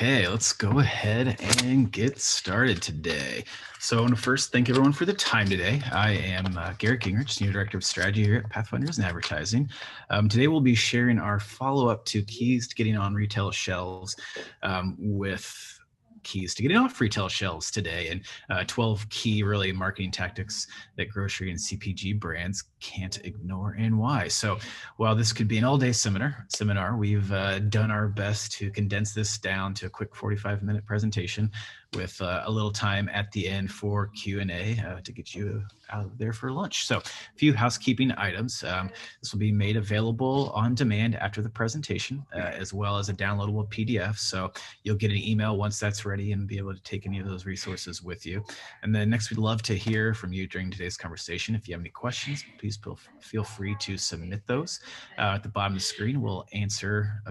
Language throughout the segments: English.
Okay, let's go ahead and get started today. So I want to first thank everyone for the time today. I am Garrett Gingrich, Senior Director of Strategy here at Pathfinders and Advertising. Today we'll be sharing our follow-up to keys to getting on retail shelves with keys to getting off retail shelves today, and 12 key really marketing tactics that grocery and CPG brands can't ignore and why. So while this could be an all-day seminar, we've done our best to condense this down to a quick 45-minute presentation with a little time at the end for Q&A to get you out of there for lunch. So a few housekeeping items. This will be made available on demand after the presentation, as well as a downloadable PDF. So you'll get an email once that's ready and be able to take any of those resources with you. And then next, we'd love to hear from you during today's conversation. If you have any questions, please feel free to submit those at the bottom of the screen. We'll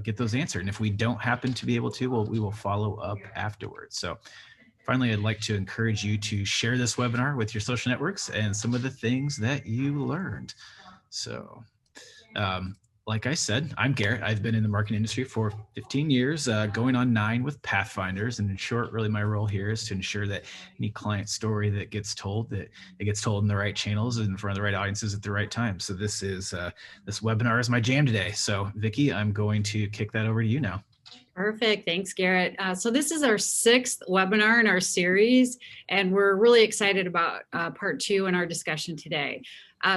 get those answered. And if we don't happen to be able to, we will follow up afterwards. So finally, I'd like to encourage you to share this webinar with your social networks and some of the things that you learned. So like I said, I'm Garrett. I've been in the marketing industry for 15 years, going on 9 with Pathfinders. And in short, really my role here is to ensure that any client story that gets told, that it gets told in the right channels and in front of the right audiences at the right time. So this webinar is my jam today. So Vicki, I'm going to kick that over to you now. Perfect. Thanks, Garrett. So this is our 6th webinar in our series, and we're really excited about part 2 in our discussion today.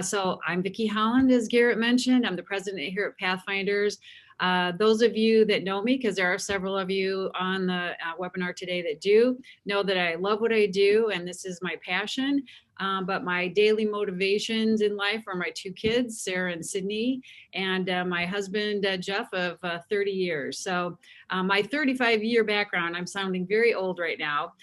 So I'm Vicki Holland, as Garrett mentioned. I'm the president here at Pathfinders. Those of you that know me, because there are several of you on the webinar today that do, know that I love what I do, and this is my passion. But my daily motivations in life are my 2 kids, Sarah and Sydney, and my husband, Jeff, of 30 years. So my 35-year background, I'm sounding very old right now,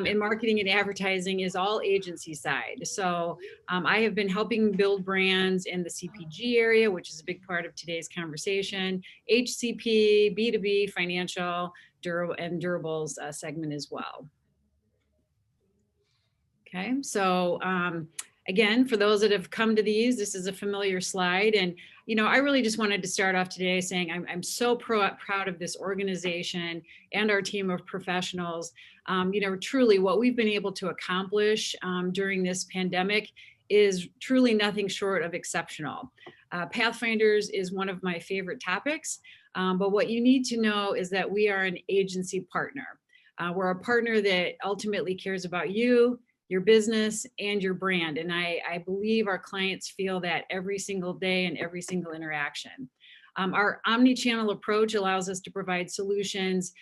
in marketing and advertising is all agency side. So I have been helping build brands in the CPG area, which is a big part of today's conversation, HCP, B2B, financial, and durables segment as well. Okay, so again, for those that have come to these, this is a familiar slide. And, I really just wanted to start off today saying I'm so proud of this organization and our team of professionals. Truly what we've been able to accomplish during this pandemic is truly nothing short of exceptional. Pathfinders is one of my favorite topics, but what you need to know is that we are an agency partner. We're a partner that ultimately cares about you, your business, and your brand. And I believe our clients feel that every single day and every single interaction. Our omni-channel approach allows us to provide solutions,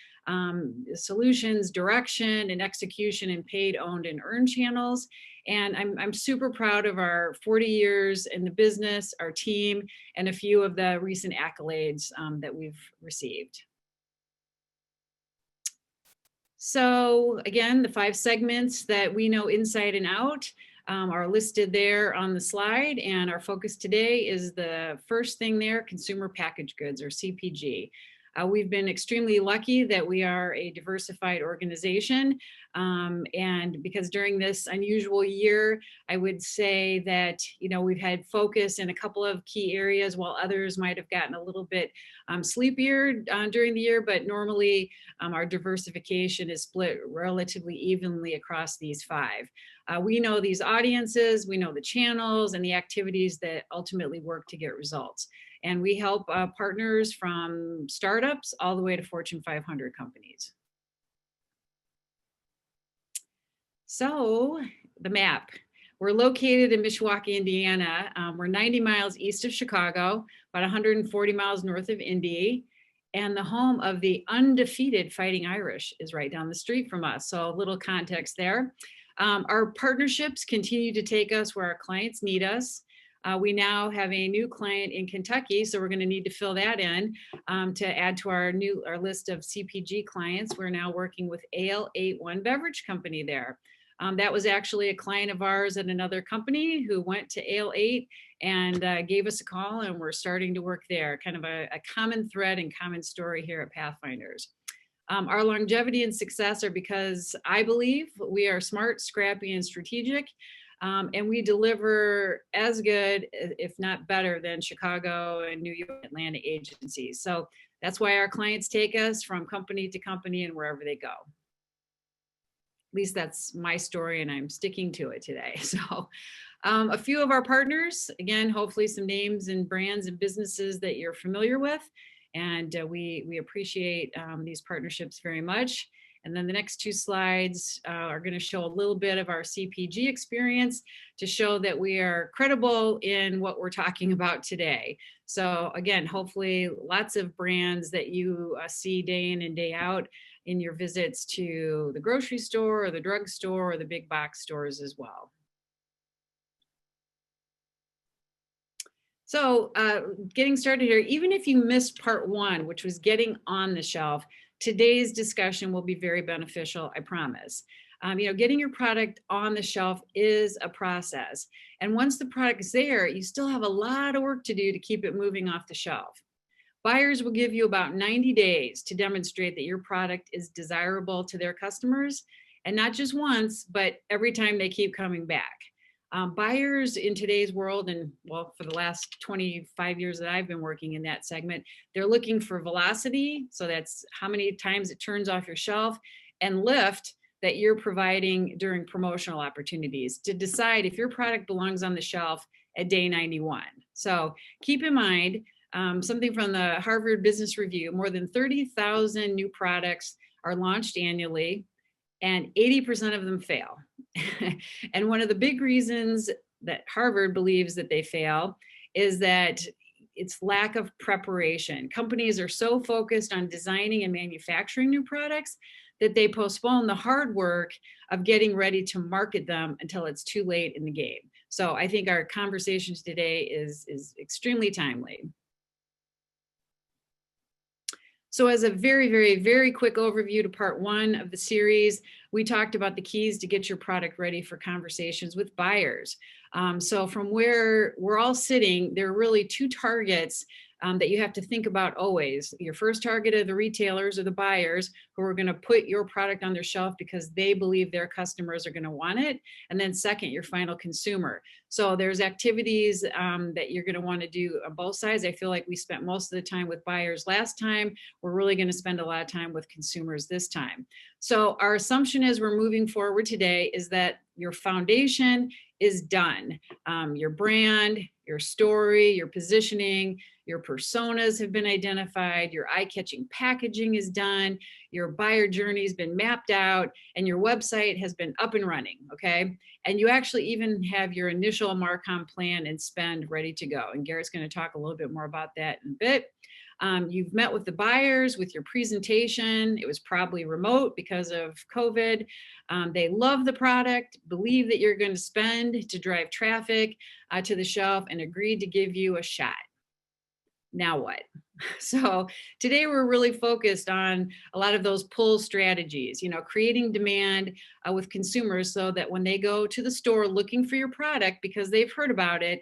direction, and execution in paid, owned, and earned channels. And I'm super proud of our 40 years in the business, our team, and a few of the recent accolades that we've received. So again, the 5 segments that we know inside and out are listed there on the slide. And our focus today is the first thing there, consumer packaged goods, or CPG. We've been extremely lucky that we are a diversified organization. And because during this unusual year, I would say that, we've had focus in a couple of key areas while others might have gotten a little bit sleepier during the year, but normally our diversification is split relatively evenly across these 5. We know these audiences, we know the channels and the activities that ultimately work to get results. And we help partners from startups all the way to Fortune 500 companies. So the map. We're located in Mishawaka, Indiana. We're 90 miles east of Chicago, about 140 miles north of Indy. And the home of the undefeated Fighting Irish is right down the street from us. So a little context there. Our partnerships continue to take us where our clients need us. We now have a new client in Kentucky, so we're going to need to fill that in to add to our list of CPG clients. We're now working with Ale 8 One Beverage Company there. That was actually a client of ours at another company who went to Ale 8 and gave us a call, and we're starting to work there. Kind of a common thread and common story here at Pathfinders. Our longevity and success are because I believe we are smart, scrappy, and strategic. And we deliver as good, if not better, than Chicago and New York, Atlanta agencies. So That's why our clients take us from company to company and wherever they go. At least that's my story, and I'm sticking to it today. So a few of our partners, again, hopefully some names and brands and businesses that you're familiar with. And we appreciate these partnerships very much. And then the next two slides are going to show a little bit of our CPG experience to show that we are credible in what we're talking about today. So again, hopefully lots of brands that you see day in and day out in your visits to the grocery store or the drugstore or the big box stores as well. So getting started here, even if you missed part one, which was getting on the shelf, today's discussion will be very beneficial, I promise. Getting your product on the shelf is a process. And once the product's there, you still have a lot of work to do to keep it moving off the shelf. Buyers will give you about 90 days to demonstrate that your product is desirable to their customers, and not just once, but every time they keep coming back. Buyers in today's world, and well, for the last 25 years that I've been working in that segment, they're looking for velocity. So that's how many times it turns off your shelf, and lift that you're providing during promotional opportunities to decide if your product belongs on the shelf at day 91. So keep in mind, something from the Harvard Business Review, more than 30,000 new products are launched annually, and 80% of them fail. And one of the big reasons that Harvard believes that they fail is that it's lack of preparation. Companies are so focused on designing and manufacturing new products that they postpone the hard work of getting ready to market them until it's too late in the game. So I think our conversation today is extremely timely. So as a very, very, very quick overview to part one of the series, we talked about the keys to get your product ready for conversations with buyers. So from where we're all sitting, there are really two targets that you have to think about always. Your first target are the retailers or the buyers who are going to put your product on their shelf because they believe their customers are going to want it. And then second, your final consumer. So there's activities that you're going to want to do on both sides. I feel like we spent most of the time with buyers last time. We're really going to spend a lot of time with consumers this time. So our assumption as we're moving forward today is that your foundation is done. Your brand, your story, your positioning, your personas have been identified, your eye-catching packaging is done, your buyer journey has been mapped out, and your website has been up and running, okay? And you actually even have your initial Marcom plan and spend ready to go. And Garrett's gonna talk a little bit more about that in a bit. You've met with the buyers with your presentation. It was probably remote because of COVID. They love the product, believe that you're going to spend to drive traffic to the shelf, and agreed to give you a shot. Now what? So today we're really focused on a lot of those pull strategies, creating demand with consumers so that when they go to the store looking for your product because they've heard about it,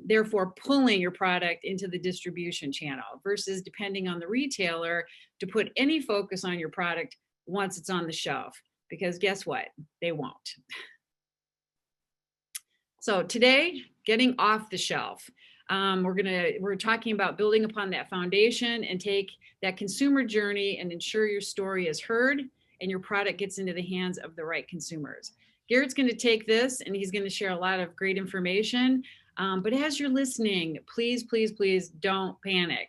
therefore pulling your product into the distribution channel versus depending on the retailer to put any focus on your product once it's on the shelf, because guess what? They won't. So today, getting off the shelf. We're talking about building upon that foundation and take that consumer journey and ensure your story is heard and your product gets into the hands of the right consumers. Garrett's going to take this and he's going to share a lot of great information. But as you're listening, please, please, please don't panic.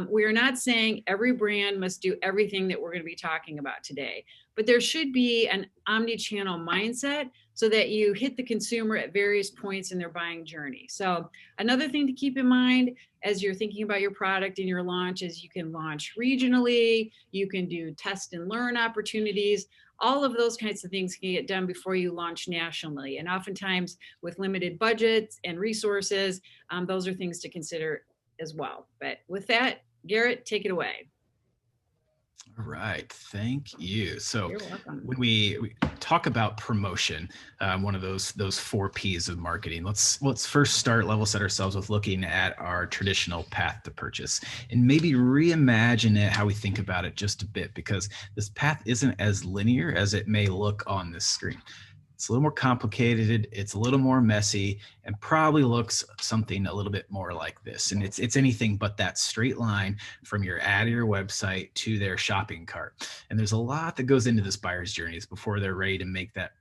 We are not saying every brand must do everything that we're going to be talking about today, but there should be an omni-channel mindset so that you hit the consumer at various points in their buying journey. So another thing to keep in mind as you're thinking about your product and your launch is you can launch regionally, you can do test and learn opportunities. All of those kinds of things can get done before you launch nationally. And oftentimes with limited budgets and resources, those are things to consider as well. But with that, Garrett, take it away. All right, thank you. So You're welcome. when we talk about promotion, one of those 4 P's of marketing, let's first start level set ourselves with looking at our traditional path to purchase and maybe reimagine it, how we think about it just a bit, because this path isn't as linear as it may look on this screen. It's a little more complicated. It's a little more messy, and probably looks something a little bit more like this. And it's anything but that straight line from your ad or your website to their shopping cart. And there's a lot that goes into this buyer's journeys before they're ready to make that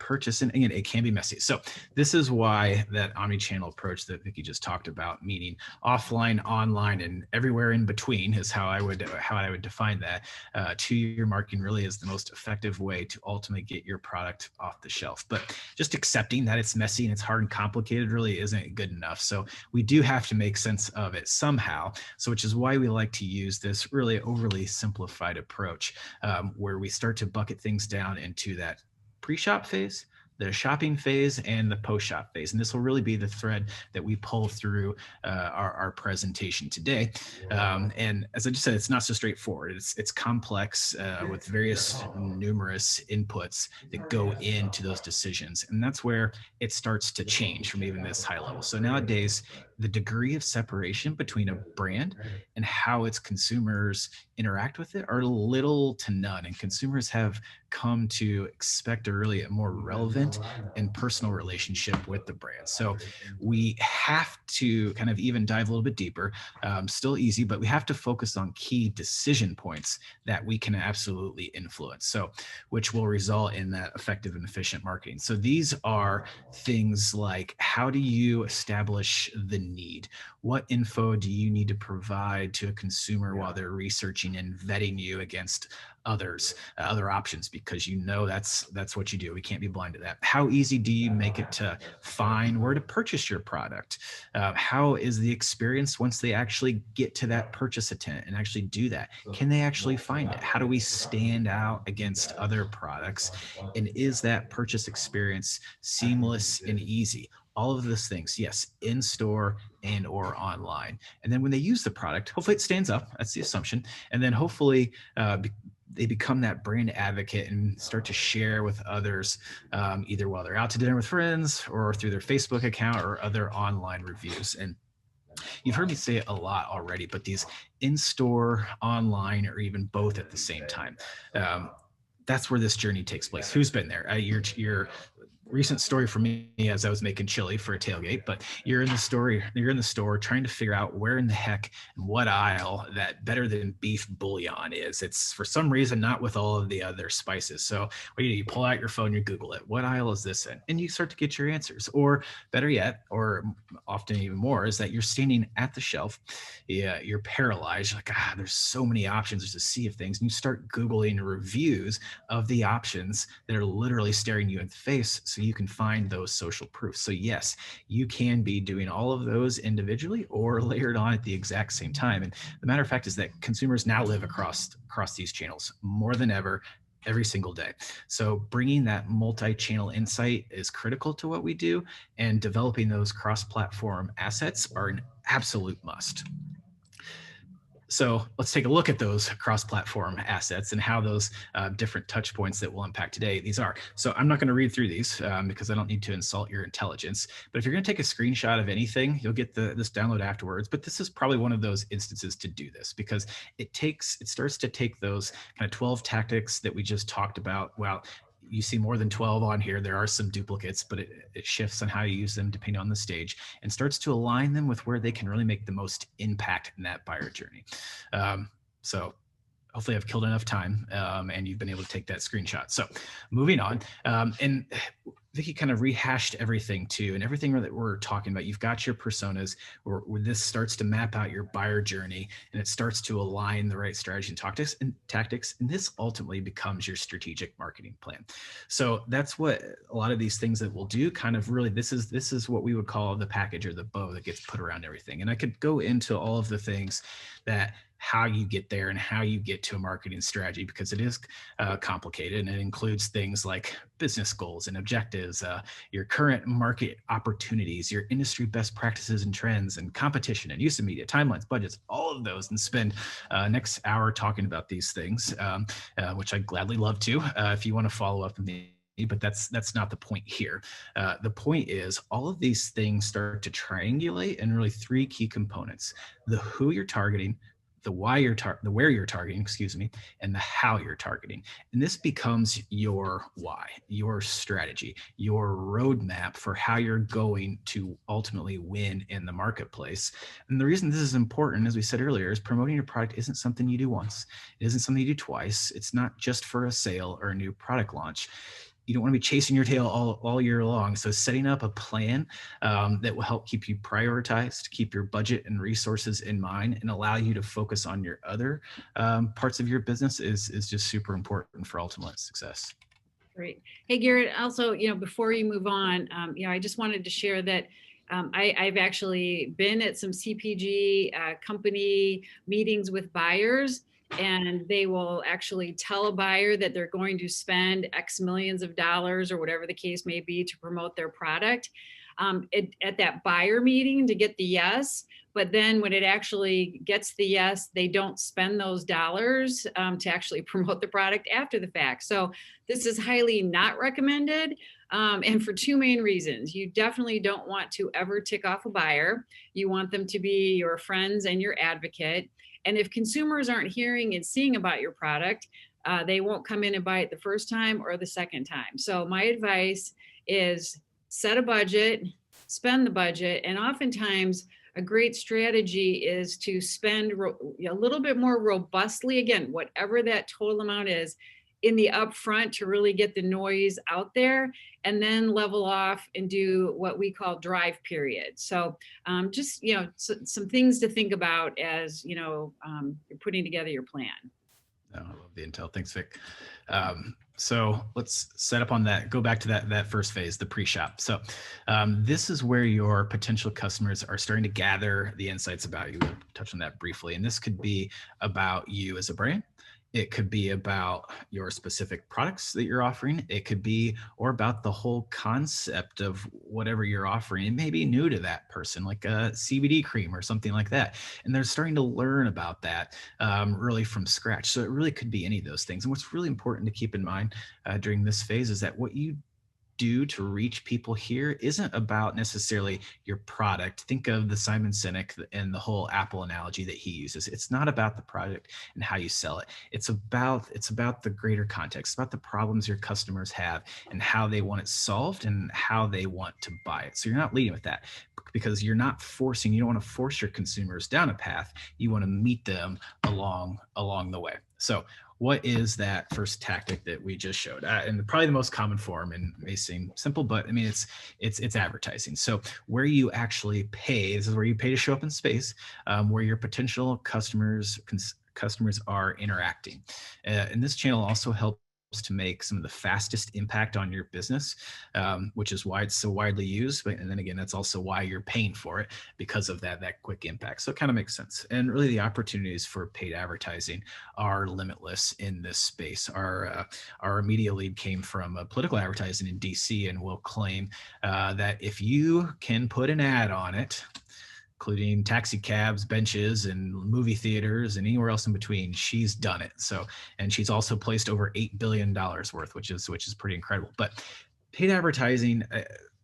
purchase. And again, it can be messy. So this is why that omni-channel approach that Vicki just talked about, meaning offline, online, and everywhere in between, is how I would define that. To your marketing really is the most effective way to ultimately get your product off the shelf. But just accepting that it's messy and it's hard and complicated really isn't good enough. So we do have to make sense of it somehow. So which is why we like to use this really overly simplified approach, where we start to bucket things down into that pre-shop phase, the shopping phase, and the post-shop phase. And this will really be the thread that we pull through our presentation today. And as I just said, it's not so straightforward. It's complex with various numerous inputs that go into those decisions. And that's where it starts to change from even this high level. So nowadays, the degree of separation between a brand and how its consumers interact with it are little to none. And consumers have come to expect a really more relevant and personal relationship with the brand. So we have to kind of even dive a little bit deeper, still easy, but we have to focus on key decision points that we can absolutely influence. So which will result in that effective and efficient marketing. So these are things like, how do you establish the need? What info do you need to provide to a consumer while they're researching and vetting you against other options, because that's what you do. We can't be blind to that. How easy do you make it to find where to purchase your product? How is the experience once they actually get to that purchase intent and actually do that? Can they actually find it? How do we stand out against other products? And is that purchase experience seamless and easy? All of those things, yes, in store and or online. And then when they use the product, hopefully it stands up. That's the assumption. And then hopefully they become that brand advocate and start to share with others, either while they're out to dinner with friends or through their Facebook account or other online reviews. And you've heard me say it a lot already, but these in-store, online, or even both at the same time, that's where this journey takes place. Who's been there? Your recent story for me, as I was making chili for a tailgate, but you're in the store trying to figure out where in the heck and what aisle that better than beef bouillon is. It's for some reason not with all of the other spices. So what do? You pull out your phone, you Google it. What aisle is this in? And you start to get your answers. Or better yet, or often even more, is that you're standing at the shelf. Yeah, you're paralyzed. You're like, there's so many options. There's a sea of things. And you start Googling reviews of the options that are literally staring you in the face, so you can find those social proofs. So yes, you can be doing all of those individually or layered on at the exact same time. And the matter of fact is that consumers now live across these channels more than ever, every single day. So bringing that multi-channel insight is critical to what we do, and developing those cross-platform assets are an absolute must. So let's take a look at those cross-platform assets and how those different touch points that we'll unpack today, these are. So I'm not going to read through these because I don't need to insult your intelligence. But if you're going to take a screenshot of anything, you'll get this download afterwards. But this is probably one of those instances to do this, because it starts to take those kind of 12 tactics that we just talked about. Well, you see more than 12 on here. There are some duplicates, but it shifts on how you use them depending on the stage, and starts to align them with where they can really make the most impact in that buyer journey. So hopefully I've killed enough time and you've been able to take that screenshot. So moving on, and Vicki kind of rehashed everything too, and everything that we're talking about. You've got your personas where this starts to map out your buyer journey, and it starts to align the right strategy and tactics. And this ultimately becomes your strategic marketing plan. So that's what a lot of these things that we'll do kind of really, this is what we would call the package or the bow that gets put around everything. And I could go into all of the things that how you get there and how you get to a marketing strategy, because it is complicated, and it includes things like business goals and objectives, your current market opportunities, your industry best practices and trends, and competition and use of media, timelines, budgets, all of those, and spend next hour talking about these things, which I'd gladly love to if you want to follow up with me. But that's not the point here. The point is all of these things start to triangulate in really three key components: the who you're targeting, the the where you're targeting, excuse me, and the how you're targeting. And this becomes your why, your strategy, your roadmap for how you're going to ultimately win in the marketplace. And the reason this is important, as we said earlier, is promoting your product isn't something you do once. It isn't something you do twice. It's not just for a sale or a new product launch. You don't want to be chasing your tail all year long. So setting up a plan that will help keep you prioritized, keep your budget and resources in mind, and allow you to focus on your other parts of your business is just super important for ultimate success. Great. Hey, Garrett, also, before you move on, I just wanted to share that I've actually been at some CPG company meetings with buyers, and they will actually tell a buyer that they're going to spend X millions of dollars or whatever the case may be to promote their product at that buyer meeting to get the yes. But then when it actually gets the yes, they don't spend those dollars to actually promote the product after the fact. So this is highly not recommended. And for two main reasons. You definitely don't want to ever tick off a buyer. You want them to be your friends and your advocate. And if consumers aren't hearing and seeing about your product, they won't come in and buy it the first time or the second time. So my advice is set a budget, spend the budget, and oftentimes a great strategy is to spend a little bit more robustly, again, whatever that total amount is, in the upfront to really get the noise out there, and then level off and do what we call drive period. So just, some things to think about as, you're putting together your plan. Oh, I love the intel. Thanks, Vic. So let's set up on that. Go back to that first phase, the pre-shop. So this is where your potential customers are starting to gather the insights about you. We'll touch on that briefly. And this could be about you as a brand. It could be about your specific products that you're offering. It could be, or about the whole concept of whatever you're offering. It may be new to that person, like a CBD cream or something like that. And they're starting to learn about that really from scratch. So it really could be any of those things. And what's really important to keep in mind during this phase is that what you do to reach people here isn't about necessarily your product. Think of the Simon Sinek and the whole Apple analogy that he uses. It's not about the product and how you sell it. It's about the greater context, about the problems your customers have and how they want it solved and how they want to buy it. So you're not leading with that because you're not forcing, you don't want to force your consumers down a path. You want to meet them along the way. So what is that first tactic that we just showed? And probably the most common form, and may seem simple, but I mean, it's advertising. So where you actually pay, this is where you pay to show up in space, where your potential customers are interacting. And this channel also helps to make some of the fastest impact on your business, which is why it's so widely used. And then again, that's also why you're paying for it, because of that quick impact. So it kind of makes sense. And really the opportunities for paid advertising are limitless in this space. Our media lead came from political advertising in DC and will claim that if you can put an ad on it, including taxi cabs, benches, and movie theaters, and anywhere else in between, she's done it. So, and she's also placed over $8 billion worth, which is pretty incredible. But paid advertising,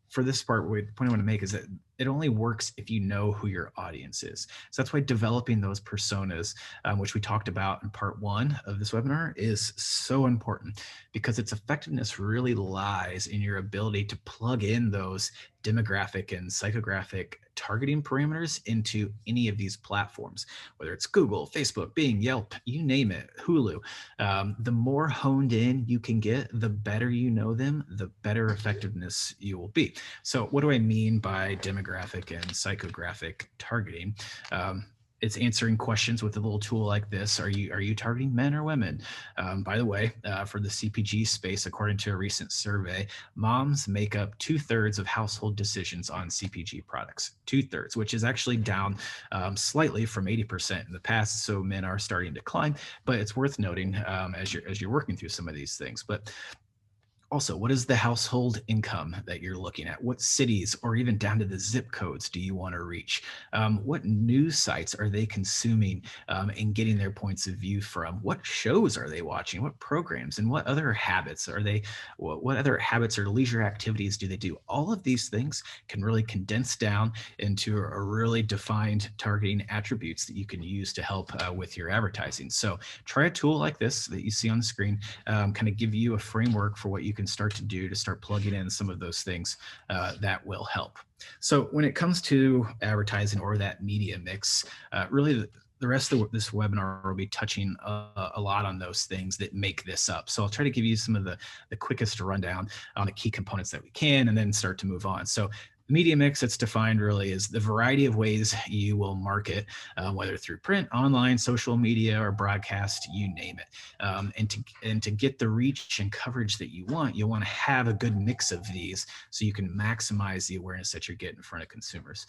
for this part, the point I want to make is that it only works if you know who your audience is. So that's why developing those personas, which we talked about in part one of this webinar, is so important, because its effectiveness really lies in your ability to plug in those demographic and psychographic targeting parameters into any of these platforms, whether it's Google, Facebook, Bing, Yelp, you name it, Hulu. The more honed in you can get, the better you know them, the better effectiveness you will be. So what do I mean by demographic and psychographic targeting? It's answering questions with a little tool like this. Are you targeting men or women? By the way, for the CPG space, according to a recent survey, moms make up 2/3 of household decisions on CPG products. 2/3, which is actually down slightly from 80% in the past. So men are starting to climb, but it's worth noting as you're working through some of these things. But Also, what is the household income that you're looking at? What cities or even down to the zip codes do you want to reach? What news sites are they consuming and getting their points of view from? What shows are they watching? What programs and what other habits are they? What other habits or leisure activities do they do? All of these things can really condense down into a really defined targeting attributes that you can use to help with your advertising. So try a tool like this that you see on the screen, kind of give you a framework for what you can start to do to start plugging in some of those things that will help. So when it comes to advertising or that media mix, really the rest of this webinar will be touching a lot on those things that make this up. So I'll try to give you some of the quickest rundown on the key components that we can, and then start to move on. So the media mix, it's defined really as the variety of ways you will market, whether through print, online, social media, or broadcast, you name it. And to get the reach and coverage that you want to have a good mix of these so you can maximize the awareness that you're getting in front of consumers.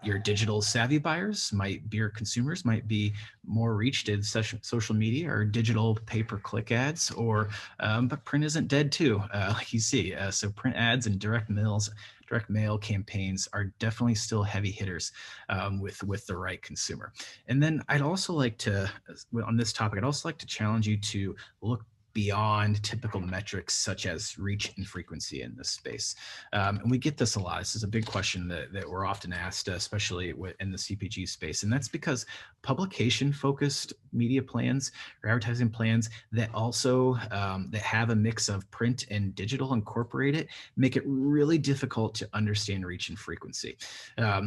Your digital savvy buyers your consumers might be more reached in social media or digital pay-per-click ads, but print isn't dead too, like you see. So print ads and direct mail campaigns are definitely still heavy hitters with the right consumer. And then I'd also like to, on this topic, I'd also like to challenge you to look beyond typical metrics such as reach and frequency in this space. And we get this a lot. This is a big question that we're often asked, especially in the CPG space. And that's because publication-focused media plans or advertising plans that also that have a mix of print and digital incorporated make it really difficult to understand reach and frequency.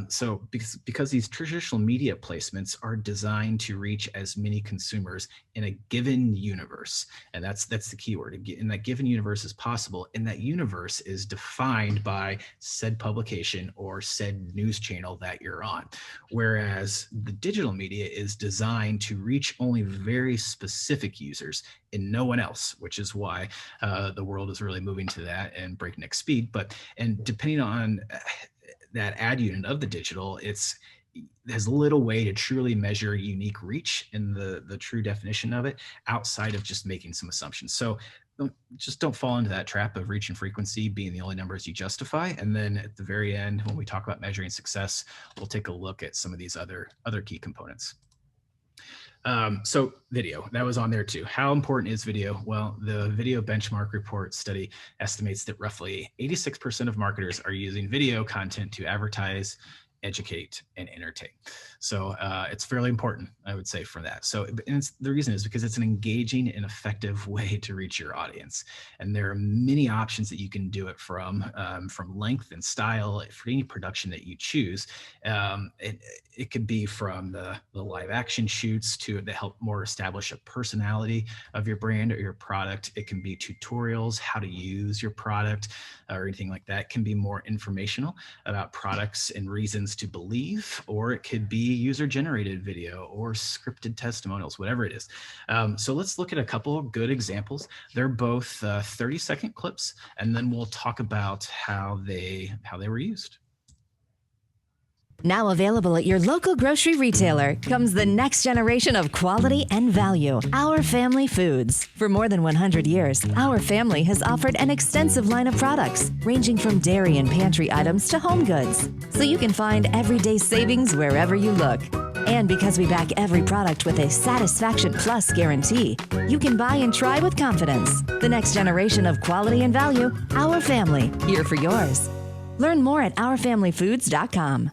So because these traditional media placements are designed to reach as many consumers in a given universe, and that's the key word, in that given universe as possible, and that universe is defined by said publication or said news channel that you're on. Whereas the digital media is designed to reach only very specific users and no one else, which is why the world is really moving to that and breakneck speed. And depending on that ad unit of the digital, there's little way to truly measure unique reach in the true definition of it outside of just making some assumptions. So don't fall into that trap of reach and frequency being the only numbers you justify. And then at the very end, when we talk about measuring success, we'll take a look at some of these other key components. So video, that was on there too. How important is video? Well, the Video Benchmark Report study estimates that roughly 86% of marketers are using video content to advertise, educate, and entertain. So it's fairly important, I would say, for that. So the reason is because it's an engaging and effective way to reach your audience. And there are many options that you can do it from length and style for any production that you choose. It could be from the live action shoots that help more establish a personality of your brand or your product. It can be tutorials, how to use your product or anything like that. It can be more informational about products and reasons to believe, or it could be user-generated video or scripted testimonials, whatever it is. So let's look at a couple of good examples. They're both 30-second clips, and then we'll talk about how they were used. Now available at your local grocery retailer comes the next generation of quality and value, Our Family Foods. For more than 100 years, Our Family has offered an extensive line of products, ranging from dairy and pantry items to home goods, so you can find everyday savings wherever you look. And because we back every product with a Satisfaction Plus guarantee, you can buy and try with confidence. The next generation of quality and value, Our Family, here for yours. Learn more at OurFamilyFoods.com.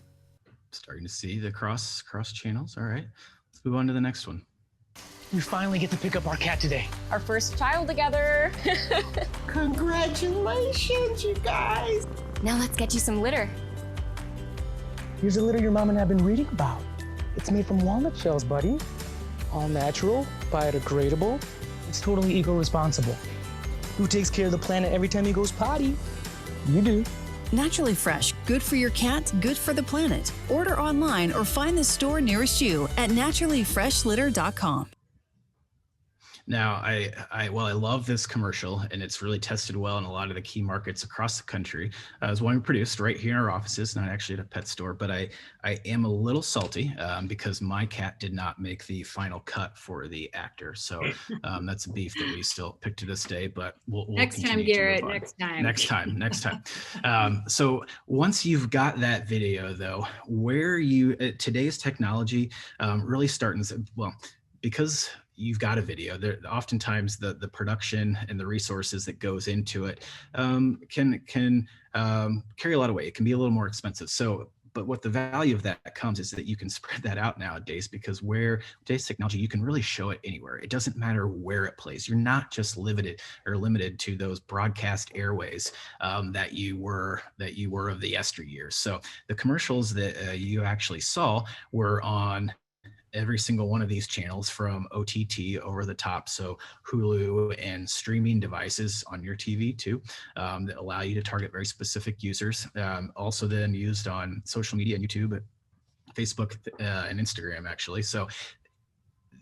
Starting to see the cross channels. All right, let's move on to the next one. We finally get to pick up our cat today. Our first child together. Congratulations, you guys. Now let's get you some litter. Here's a litter your mom and I have been reading about. It's made from walnut shells, buddy. All natural, biodegradable. It's totally eco-responsible. Who takes care of the planet every time he goes potty? You do. Naturally fresh, good for your cat, good for the planet. Order online or find the store nearest you at naturallyfreshlitter.com. Now, I love this commercial, and it's really tested well in a lot of the key markets across the country. It's one we produced right here in our offices, not actually at a pet store, but I am a little salty because my cat did not make the final cut for the actor. So that's a beef that we still pick to this day, but we'll Next time, continue to move Garrett, on. next time. Next time. So once you've got that video, though, where today's technology really starts, well, because you've got a video there, oftentimes the production and the resources that goes into it can carry a lot of weight. It can be a little more expensive. So but what the value of that comes is that you can spread that out nowadays, because where today's technology, you can really show it anywhere. It doesn't matter where it plays. You're not just limited to those broadcast airways that you were of the yesteryears. So the commercials that you actually saw were on every single one of these channels, from OTT, over the top, so Hulu, and streaming devices on your TV too, that allow you to target very specific users. Also then used on social media and YouTube, Facebook, and Instagram, actually. So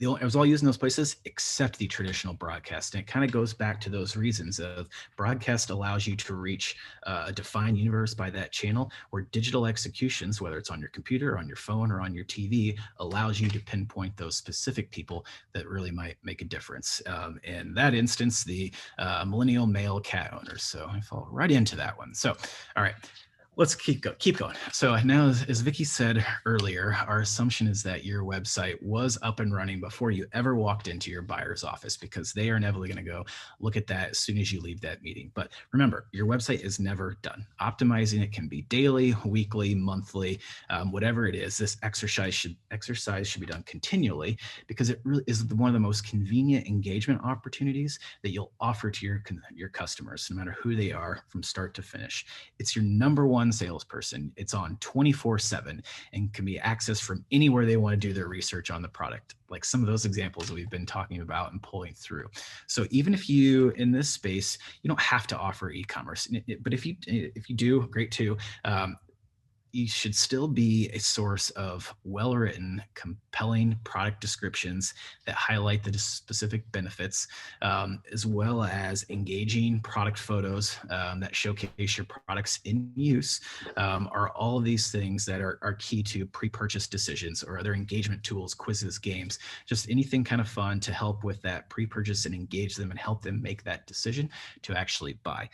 it was all used in those places except the traditional broadcast. And it kind of goes back to those reasons of broadcast allows you to reach a defined universe by that channel, where digital executions, whether it's on your computer, on your phone, or on your TV, allows you to pinpoint those specific people that really might make a difference. In that instance, the millennial male cat owners. So I fall right into that one. So, all right. Let's keep going. So now, as Vicky said earlier, our assumption is that your website was up and running before you ever walked into your buyer's office, because they are inevitably going to go look at that as soon as you leave that meeting. But remember, your website is never done. Optimizing it can be daily, weekly, monthly, whatever it is. This exercise should be done continually, because it really is one of the most convenient engagement opportunities that you'll offer to your customers, no matter who they are, from start to finish. It's your number one salesperson. It's on 24/7 and can be accessed from anywhere they want to do their research on the product, like some of those examples that we've been talking about and pulling through. So even if you, in this space, you don't have to offer e-commerce, but if you do, great too. You should still be a source of well-written, compelling product descriptions that highlight the specific benefits, as well as engaging product photos that showcase your products in use, are all of these things that are key to pre-purchase decisions or other engagement tools, quizzes, games, just anything kind of fun to help with that pre-purchase and engage them and help them make that decision to actually buy.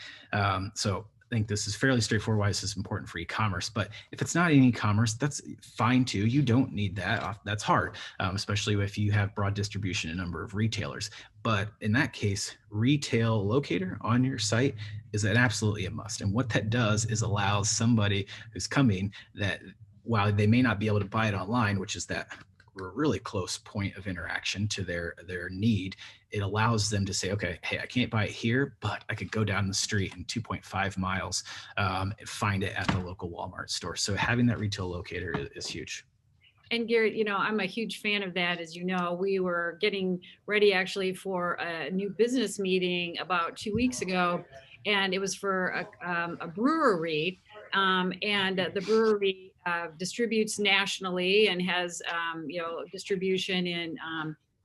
So I think this is fairly straightforward why this is important for e-commerce. But if it's not in e-commerce, that's fine too. You don't need that. That's hard, especially if you have broad distribution in a number of retailers. But in that case, retail locator on your site is an absolutely a must. And what that does is allows somebody who's coming that, while they may not be able to buy it online, which is that really close point of interaction to their need, it allows them to say, okay, hey, I can't buy it here, but I could go down the street in 2.5 miles and find it at the local Walmart store. So having that retail locator is huge. And Garrett, I'm a huge fan of that. As you know, we were getting ready actually for a new business meeting about 2 weeks ago, and it was for a brewery. And the brewery distributes nationally and has, distribution in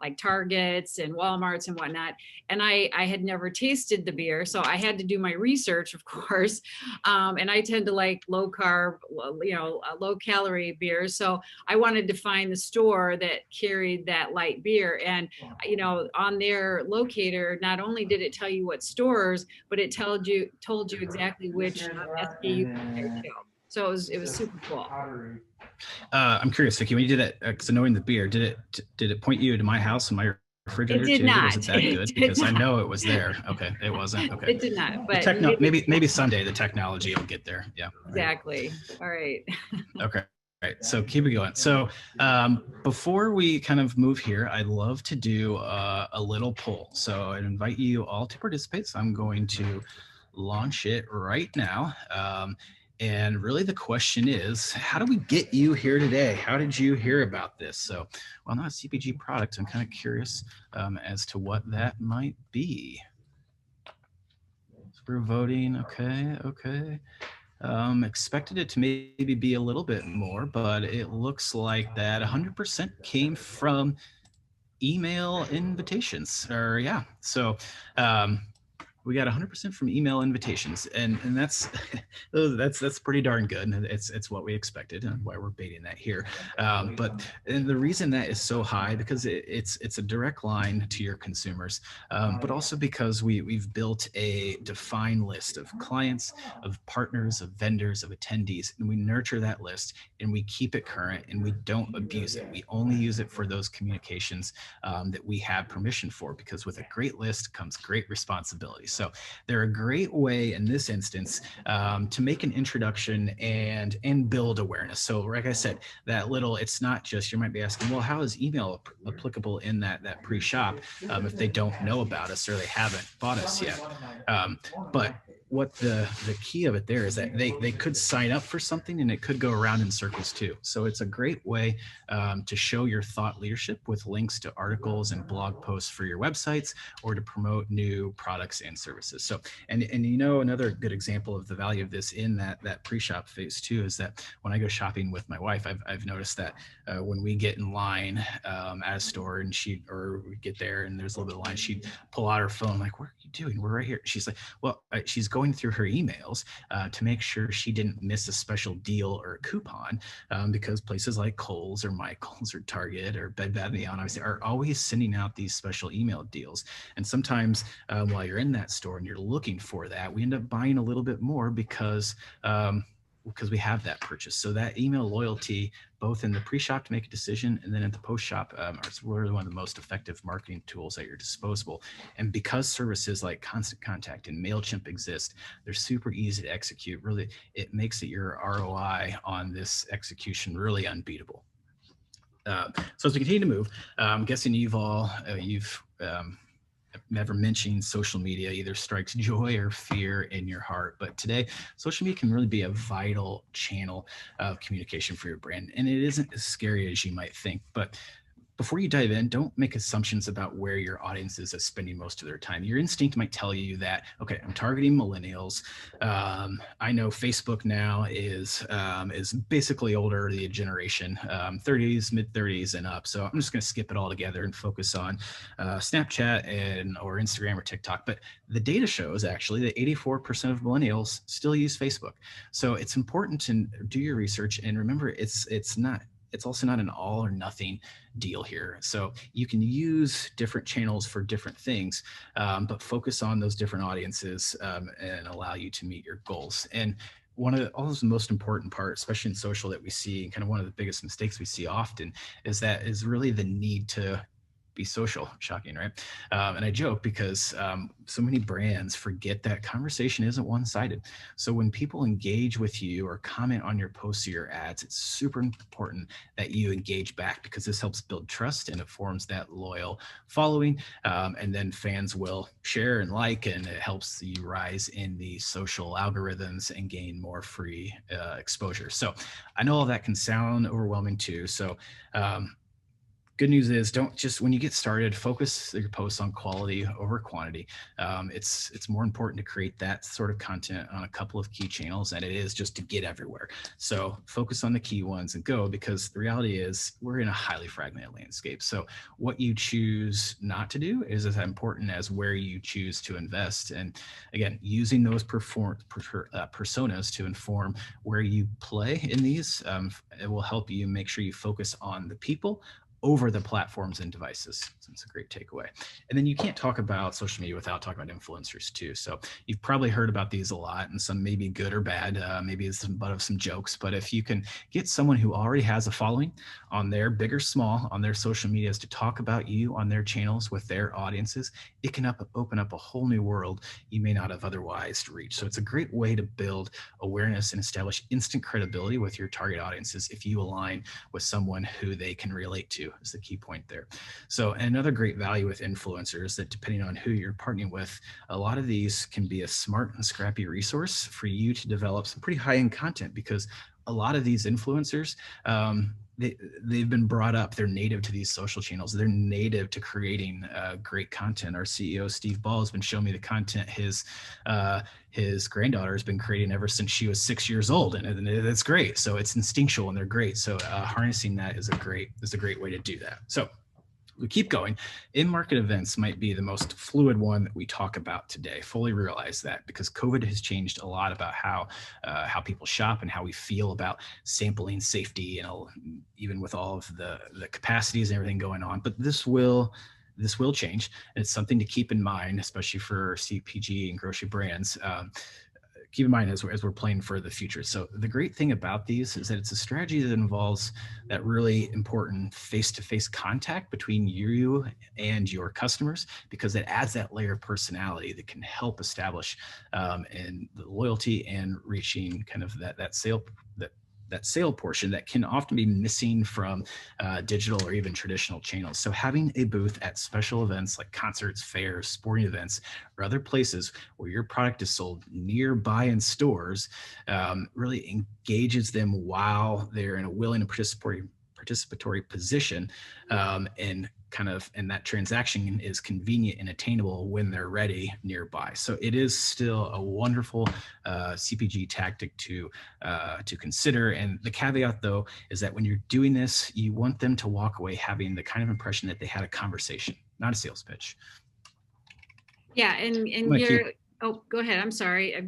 like Targets and Walmarts and whatnot. And I had never tasted the beer, so I had to do my research, of course. And I tend to like low carb, low calorie beers. So I wanted to find the store that carried that light beer. And, on their locator, not only did it tell you what stores, but it told you exactly which SKU. So it was super cool. I'm curious, Vicky, when you did it, because knowing the beer, did it point you to my house and my refrigerator? It did not. Was it that good? Because I know it was there. Okay, it wasn't. Okay, it did not. But maybe someday the technology will get there. Yeah. Exactly. All right. Okay. All right, so keep it going. So before we kind of move here, I'd love to do a little poll. So I invite you all to participate. So I'm going to launch it right now. And really the question is, how do we get you here today? How did you hear about this? So, well, not a CPG product. I'm kind of curious as to what that might be. So we're voting. Okay. Expected it to maybe be a little bit more, but it looks like that 100% came from email invitations, or yeah. So we got 100% from email invitations, and that's that's pretty darn good. And it's what we expected, and why we're baiting that here. But and the reason that is so high, because it's a direct line to your consumers, but also because we've built a defined list of clients, of partners, of vendors, of attendees, and we nurture that list and we keep it current and we don't abuse it. We only use it for those communications that we have permission for, because with a great list comes great responsibility. So they're a great way in this instance to make an introduction and build awareness. So like I said, that little, it's not just, you might be asking, well, how is email applicable in that pre-shop if they don't know about us or they haven't bought us yet? But what the key of it there is that they could sign up for something and it could go around in circles too. So it's a great way to show your thought leadership with links to articles and blog posts for your websites, or to promote new products and services. So, and another good example of the value of this in that pre-shop phase too is that when I go shopping with my wife, I've noticed that when we get in line at a store and we get there and there's a little bit of line, she'd pull out her phone, like, what are you doing? We're right here. She's like, well, she's going through her emails to make sure she didn't miss a special deal or a coupon, because places like Kohl's or Michael's or Target or Bed Bath & Beyond obviously are always sending out these special email deals. And sometimes while you're in that store and you're looking for that, we end up buying a little bit more because we have that purchase. So that email loyalty, both in the pre-shop to make a decision and then at the post-shop, are really one of the most effective marketing tools at your disposal. And because services like Constant Contact and MailChimp exist, they're super easy to execute. Really, it makes it your ROI on this execution really unbeatable. So as we continue to move, I'm guessing you've never mentioning social media either strikes joy or fear in your heart. But today, social media can really be a vital channel of communication for your brand. And it isn't as scary as you might think. But before you dive in, don't make assumptions about where your audience is spending most of their time. Your instinct might tell you that, okay, I'm targeting millennials. I know Facebook now is basically older, the generation, 30s, mid 30s and up. So I'm just going to skip it all together and focus on Snapchat or Instagram or TikTok. But the data shows actually that 84% of millennials still use Facebook. So it's important to do your research and remember it's also not an all or nothing deal here. So you can use different channels for different things, but focus on those different audiences and allow you to meet your goals. And one of the most important part, especially in social, that we see, and kind of one of the biggest mistakes we see often, is really the need to be social. Shocking, right? And I joke because so many brands forget that conversation isn't one-sided. So when people engage with you or comment on your posts or your ads, it's super important that you engage back, because this helps build trust and it forms that loyal following. And then fans will share and like, and it helps you rise in the social algorithms and gain more free exposure. So I know all that can sound overwhelming too. So good news is, don't just, when you get started, focus your posts on quality over quantity. It's more important to create that sort of content on a couple of key channels than it is just to get everywhere. So focus on the key ones and go, because the reality is we're in a highly fragmented landscape. So what you choose not to do is as important as where you choose to invest. And again, using those personas to inform where you play in these, it will help you make sure you focus on the people over the platforms and devices. So it's a great takeaway. And then you can't talk about social media without talking about influencers too. So you've probably heard about these a lot, and some may be good or bad. Maybe it's some butt of some jokes, but if you can get someone who already has a following on their, big or small, on their social medias to talk about you on their channels with their audiences, it can open up a whole new world you may not have otherwise reached. So it's a great way to build awareness and establish instant credibility with your target audiences if you align with someone who they can relate to, is the key point there. So another great value with influencers, that depending on who you're partnering with, a lot of these can be a smart and scrappy resource for you to develop some pretty high-end content, because a lot of these influencers, they've been brought up, they're native to these social channels, they're native to creating great content. Our CEO, Steve Ball, has been showing me the content his granddaughter has been creating ever since she was 6 years old, and that's great. So it's instinctual and they're great. So harnessing that is a great way to do that. So we keep going. In-market events might be the most fluid one that we talk about today. Fully realize that because COVID has changed a lot about how people shop and how we feel about sampling, safety, and even with all of the capacities and everything going on. But this will change, and it's something to keep in mind, especially for CPG and grocery brands. Keep in mind as we're planning for the future. So the great thing about these is that it's a strategy that involves that really important face-to-face contact between you and your customers, because it adds that layer of personality that can help establish and the loyalty and reaching kind of that sale portion that can often be missing from digital or even traditional channels. So having a booth at special events like concerts, fairs, sporting events, or other places where your product is sold nearby in stores really engages them while they're in a willing and participatory position, and that transaction is convenient and attainable when they're ready nearby. So it is still a wonderful CPG tactic to consider. And the caveat, though, is that when you're doing this, you want them to walk away having the kind of impression that they had a conversation, not a sales pitch. Yeah, and you're, oh, go ahead. I'm sorry. I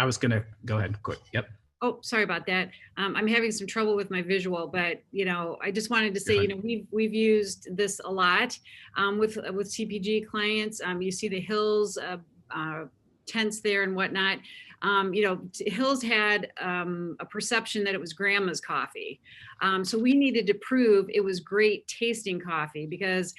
was gonna go ahead quick. Yep. Oh, sorry about that. I'm having some trouble with my visual, but I just wanted to say, we've used this a lot with CPG clients. You see the Hills tents there and whatnot. Hills had a perception that it was grandma's coffee. So we needed to prove it was great tasting coffee, because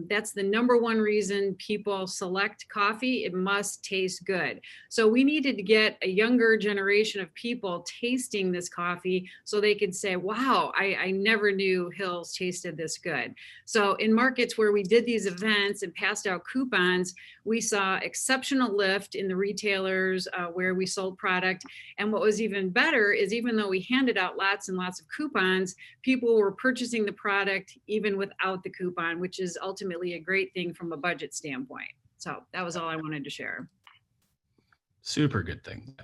that's the number one reason people select coffee. It must taste good. So we needed to get a younger generation of people tasting this coffee so they could say, wow, I never knew Hills tasted this good. So in markets where we did these events and passed out coupons, we saw exceptional lift in the retailers where we sold product. And what was even better is, even though we handed out lots and lots of coupons, people were purchasing the product even without the coupon, which is ultimately a great thing from a budget standpoint. So that was all I wanted to share. Super good thing.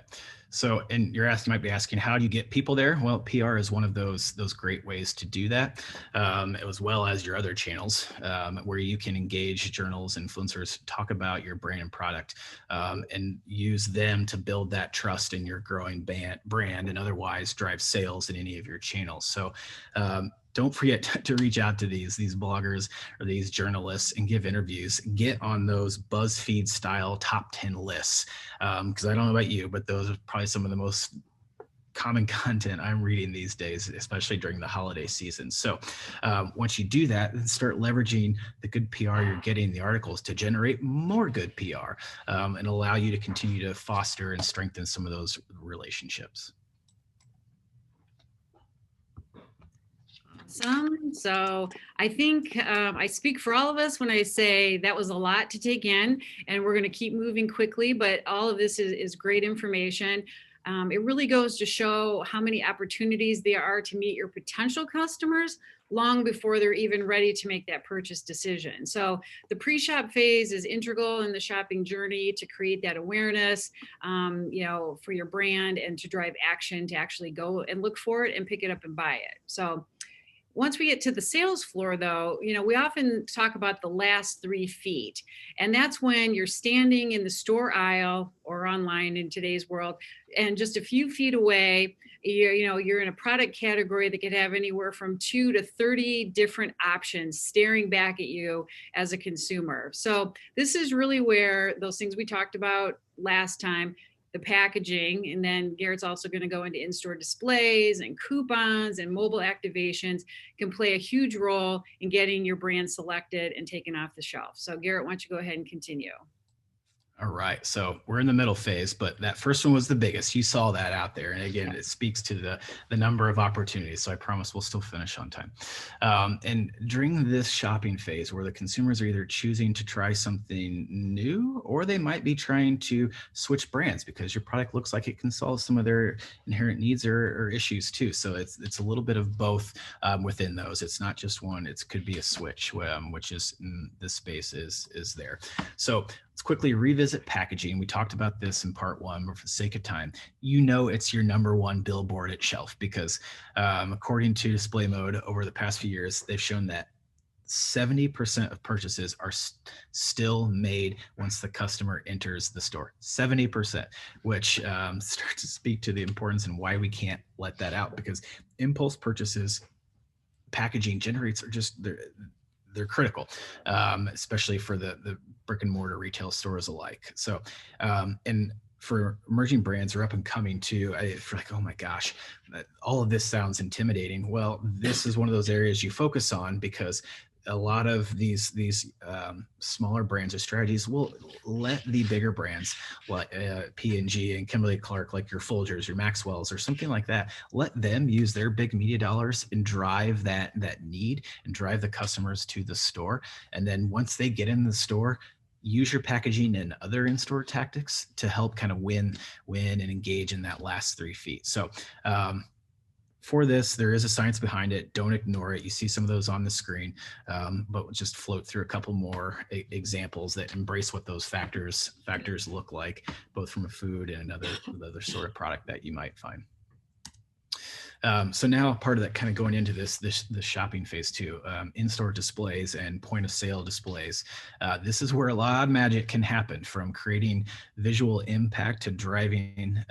So, and you might be asking, how do you get people there? Well, PR is one of those great ways to do that, as well as your other channels, where you can engage journals, influencers, talk about your brand and product, and use them to build that trust in your growing brand, and otherwise drive sales in any of your channels. So, don't forget to reach out to these bloggers or these journalists and give interviews. Get on those BuzzFeed style top 10 lists. Because I don't know about you, but those are probably some of the most common content I'm reading these days, especially during the holiday season. So once you do that, then start leveraging the good PR you're getting, the articles, to generate more good PR and allow you to continue to foster and strengthen some of those relationships. So I think I speak for all of us when I say that was a lot to take in, and we're going to keep moving quickly, but all of this is great information. It really goes to show how many opportunities there are to meet your potential customers long before they're even ready to make that purchase decision. So the pre-shop phase is integral in the shopping journey to create that awareness, for your brand, and to drive action to actually go and look for it and pick it up and buy it. So once we get to the sales floor, though, we often talk about the last 3 feet. And that's when you're standing in the store aisle or online in today's world, and just a few feet away, you're in a product category that could have anywhere from 2 to 30 different options staring back at you as a consumer. So this is really where those things we talked about last time, the packaging, and then Garrett's also going to go into in-store displays and coupons and mobile activations, can play a huge role in getting your brand selected and taken off the shelf. So Garrett, why don't you go ahead and continue? All right, so we're in the middle phase, but that first one was the biggest. You saw that out there, and again, it speaks to the number of opportunities. So I promise we'll still finish on time. And during this shopping phase, where the consumers are either choosing to try something new, or they might be trying to switch brands because your product looks like it can solve some of their inherent needs or issues too. So it's a little bit of both within those. It's not just one. It could be a switch, which is this space is there. So let's quickly revisit packaging. We talked about this in part 1, but for the sake of time, it's your number one billboard at shelf, because according to Display Mode, over the past few years, they've shown that 70% of purchases are still made once the customer enters the store. 70%, which starts to speak to the importance and why we can't let that out, because impulse purchases, packaging generates, are just, they're critical, especially for the brick and mortar retail stores alike. So, and for emerging brands or up and coming too, for like, oh my gosh, all of this sounds intimidating. Well, this is one of those areas you focus on, because a lot of these smaller brands or strategies will let the bigger brands like P&G and Kimberly Clark, like your Folgers, your Maxwell's, or something like that, let them use their big media dollars and drive that need and drive the customers to the store. And then once they get in the store, use your packaging and other in-store tactics to help kind of win and engage in that last 3 feet. So for this, there is a science behind it. Don't ignore it. You see some of those on the screen, but we'll just float through a couple more examples that embrace what those factors look like, both from a food and another sort of product that you might find. So now part of that, kind of going into this shopping phase too, in-store displays and point of sale displays. This is where a lot of magic can happen, from creating visual impact to driving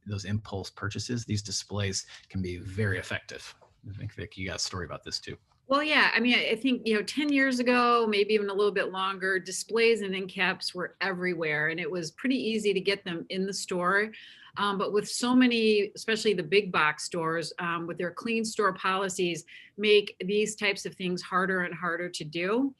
those impulse purchases. These displays can be very effective. I think, Vic, you got a story about this too. Well, yeah, I mean, I think, 10 years ago, maybe even a little bit longer, displays and end caps were everywhere, and it was pretty easy to get them in the store. But with so many, especially the big box stores, with their clean store policies, make these types of things harder and harder to do.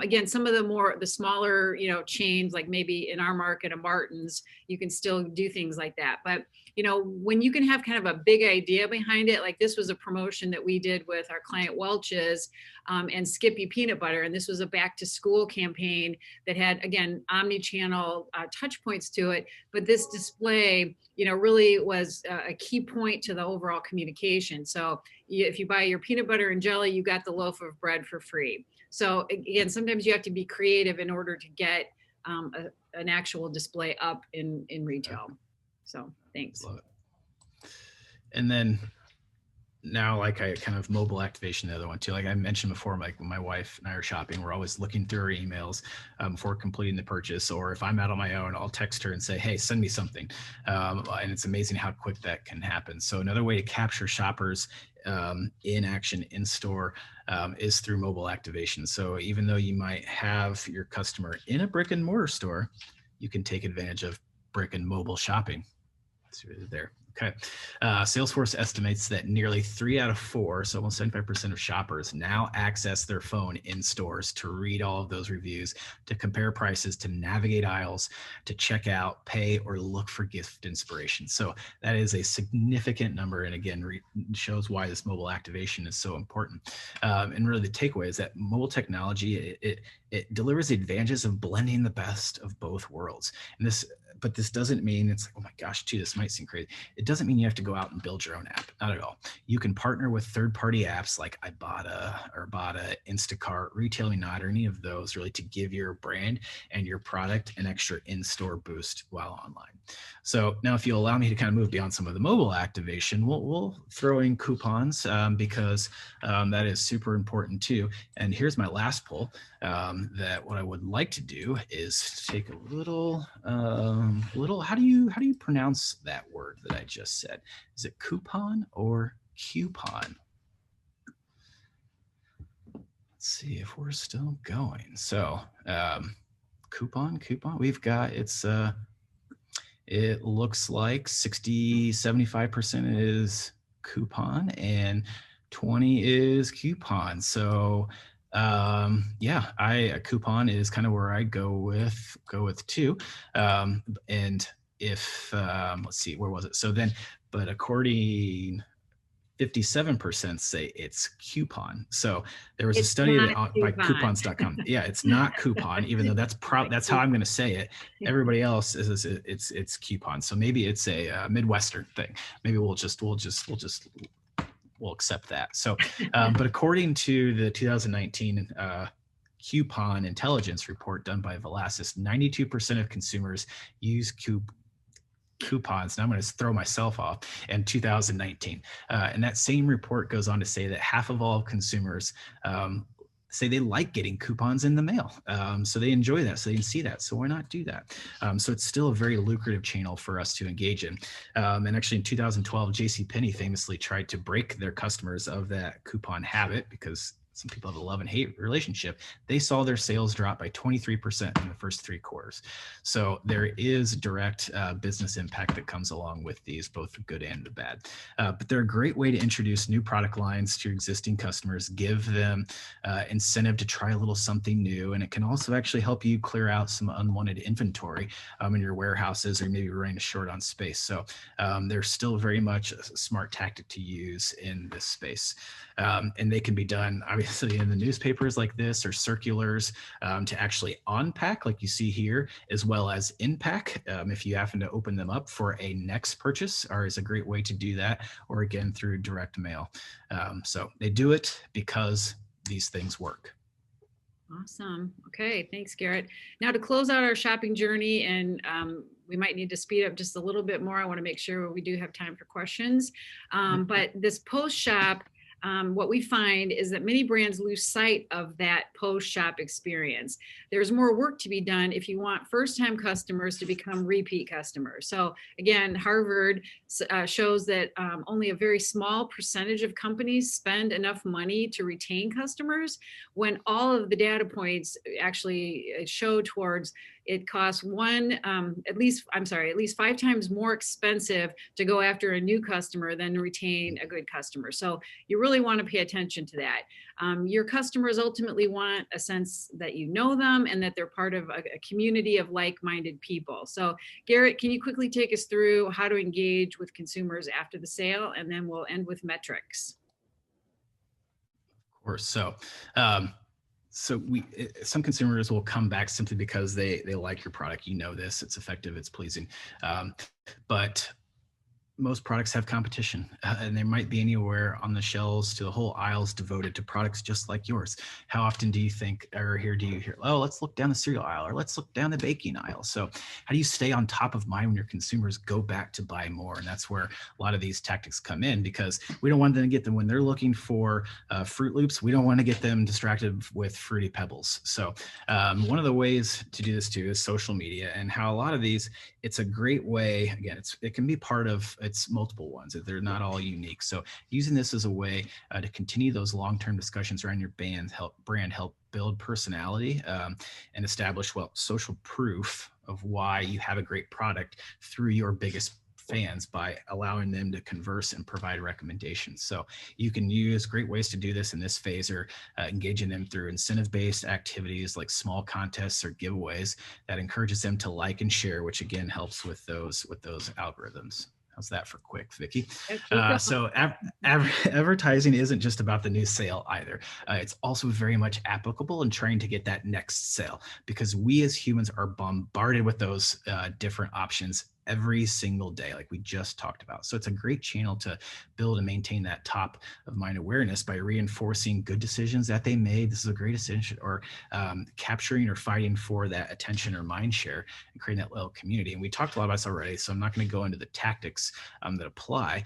Again, some of the smaller, chains, like maybe in our market, a Martin's, you can still do things like that. But, when you can have kind of a big idea behind it, like this was a promotion that we did with our client Welch's and Skippy peanut butter. And this was a back to school campaign that had, again, omni-channel touch points to it. But this display, really was a key point to the overall communication. So if you buy your peanut butter and jelly, you got the loaf of bread for free. So again, sometimes you have to be creative in order to get an actual display up in retail. So thanks. Love it. And then now, like, I kind of mobile activation, the other one too. Like I mentioned before, like when my wife and I are shopping, we're always looking through our emails before completing the purchase. Or if I'm out on my own, I'll text her and say, hey, send me something. And it's amazing how quick that can happen. So another way to capture shoppers in action in store is through mobile activation. So even though you might have your customer in a brick and mortar store, you can take advantage of brick and mobile shopping. See what it is there. Okay. Salesforce estimates that nearly 3 out of 4, so almost 75% of shoppers now access their phone in stores to read all of those reviews, to compare prices, to navigate aisles, to check out, pay, or look for gift inspiration. So that is a significant number. And again, shows why this mobile activation is so important. And really the takeaway is that mobile technology, it delivers the advantages of blending the best of both worlds. And but this doesn't mean it's like, oh my gosh, gee, this might seem crazy. It doesn't mean you have to go out and build your own app. Not at all. You can partner with third-party apps like Ibotta or Ibotta, Instacart, Retailing Not, or any of those, really, to give your brand and your product an extra in-store boost while online. So now, if you allow me to kind of move beyond some of the mobile activation, we'll throw in coupons because that is super important too. And here's my last poll. That what I would like to do is take a little, how do you pronounce that word that I just said? Is it coupon or coupon? Let's see if we're still going. So coupon, we've got, it looks like 75% is coupon and 20 is coupon. So yeah, a coupon is kind of where I go with two. And if let's see, where was it? So then, but according 57% say it's coupon. So there was a study by coupons.com. Yeah, it's not coupon, even though that's how I'm going to say it. Everybody else is it's coupon. So maybe it's a Midwestern thing. Maybe we'll accept that. So, but according to the 2019 coupon intelligence report done by Velasys, 92% of consumers use coupons. Now I'm going to throw myself off in 2019. And that same report goes on to say that half of all consumers say they like getting coupons in the mail. So they enjoy that. So they can see that. So why not do that? So it's still a very lucrative channel for us to engage in. And actually in 2012, JCPenney famously tried to break their customers of that coupon habit because some people have a love and hate relationship. They saw their sales drop by 23% in the first 3 quarters. So there is direct business impact that comes along with these, both the good and the bad. But they're a great way to introduce new product lines to your existing customers, give them incentive to try a little something new. And it can also actually help you clear out some unwanted inventory in your warehouses, or maybe running short on space. So they're still very much a smart tactic to use in this space. And they can be done obviously in the newspapers like this, or circulars to actually on-pack like you see here, as well as in-pack if you happen to open them up for a next purchase, or is a great way to do that, or again through direct mail. So they do it because these things work. Awesome. Okay, thanks, Garrett. Now to close out our shopping journey, and we might need to speed up just a little bit more. I want to make sure we do have time for questions. But this post-shop, what we find is that many brands lose sight of that post-shop experience. There's more work to be done if you want first-time customers to become repeat customers. So again, Harvard shows that only a very small percentage of companies spend enough money to retain customers, when all of the data points actually show towards it costs at least 5 times more expensive to go after a new customer than to retain a good customer. So you really want to pay attention to that. Your customers ultimately want a sense that you know them and that they're part of a community of like-minded people. So Garrett, can you quickly take us through how to engage with consumers after the sale, and then we'll end with metrics. Of course. So some consumers will come back simply because they like your product. You know this, it's effective, it's pleasing. But most products have competition, and there might be anywhere on the shelves to the whole aisles devoted to products just like yours. How often do you think, or do you hear, oh, let's look down the cereal aisle, or let's look down the baking aisle? So how do you stay on top of mind when your consumers go back to buy more? And that's where a lot of these tactics come in, because we don't want them to get them when they're looking for Fruit Loops. We don't want to get them distracted with Fruity Pebbles. So one of the ways to do this too is social media, and how a lot of these, it's a great way, again, it can be part of, it's multiple ones. They're not all unique. So using this as a way to continue those long-term discussions around your brand, help build personality and establish, social proof of why you have a great product through your biggest fans, by allowing them to converse and provide recommendations. So you can use great ways to do this in this phase, or engaging them through incentive-based activities like small contests or giveaways that encourages them to like and share, which again helps with those algorithms. How's that for quick, Vicki? So advertising isn't just about the new sale either. It's also very much applicable in trying to get that next sale, because we as humans are bombarded with those different options every single day, like we just talked about. So it's a great channel to build and maintain that top of mind awareness by reinforcing good decisions that they made. This is a great decision, or capturing or fighting for that attention or mind share, and creating that little community. And we talked a lot about this already, so I'm not going to go into the tactics that apply.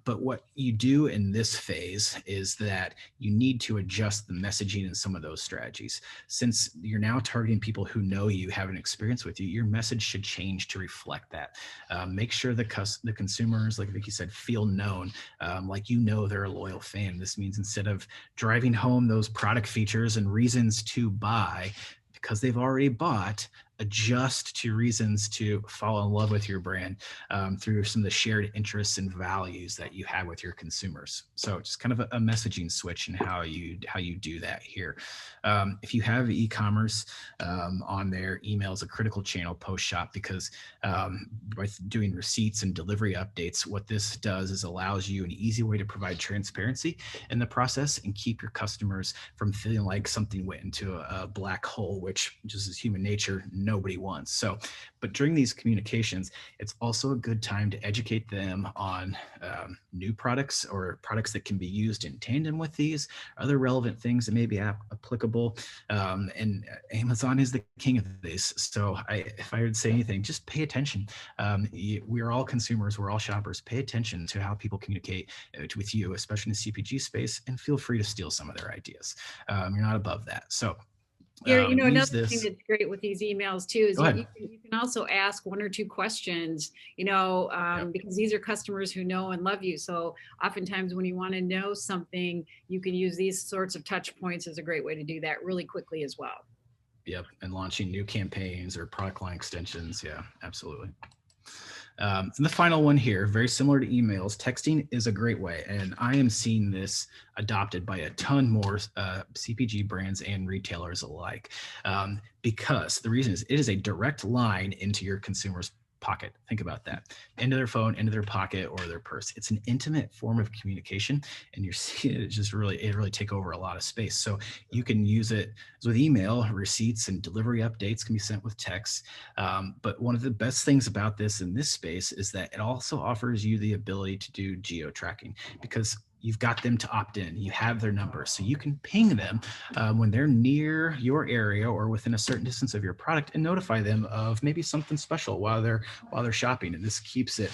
But what you do in this phase is that you need to adjust the messaging in some of those strategies. Since you're now targeting people who know you, have an experience with you, your message should change to reflect that. Make sure the consumers, like Vicki said, feel known, like they're a loyal fan. This means instead of driving home those product features and reasons to buy because they've already bought, adjust to reasons to fall in love with your brand through some of the shared interests and values that you have with your consumers. So just kind of a messaging switch in how you do that here. If you have e-commerce on there, email is a critical channel post-shop, because by doing receipts and delivery updates, what this does is allows you an easy way to provide transparency in the process and keep your customers from feeling like something went into a black hole, which just is human nature. nobody wants. So, but during these communications, it's also a good time to educate them on new products or products that can be used in tandem with these, other relevant things that may be applicable. And Amazon is the king of this. So if I would say anything, just pay attention. We're all consumers, we're all shoppers. Pay attention to how people communicate with you, especially in the CPG space, and feel free to steal some of their ideas. You're not above that. So Gary, use another thing this. that's great with these emails too is Go ahead. you can also ask 1 or 2 questions, because these are customers who know and love you. So oftentimes when you want to know something, you can use these sorts of touch points as a great way to do that really quickly as well. Yep. And launching new campaigns or product line extensions. Yeah, absolutely. And the final one here, very similar to emails, texting is a great way. And I am seeing this adopted by a ton more CPG brands and retailers alike, because the reason is it is a direct line into your consumer's pocket. Think about that. Into their phone, into their pocket, or their purse. It's an intimate form of communication, and you're seeing it just really take over a lot of space. So you can use it with email. Receipts and delivery updates can be sent with text. But one of the best things about this in this space is that it also offers you the ability to do geo tracking, because you've got them to opt in. You have their number, so you can ping them when they're near your area or within a certain distance of your product, and notify them of maybe something special while they're shopping. And this keeps it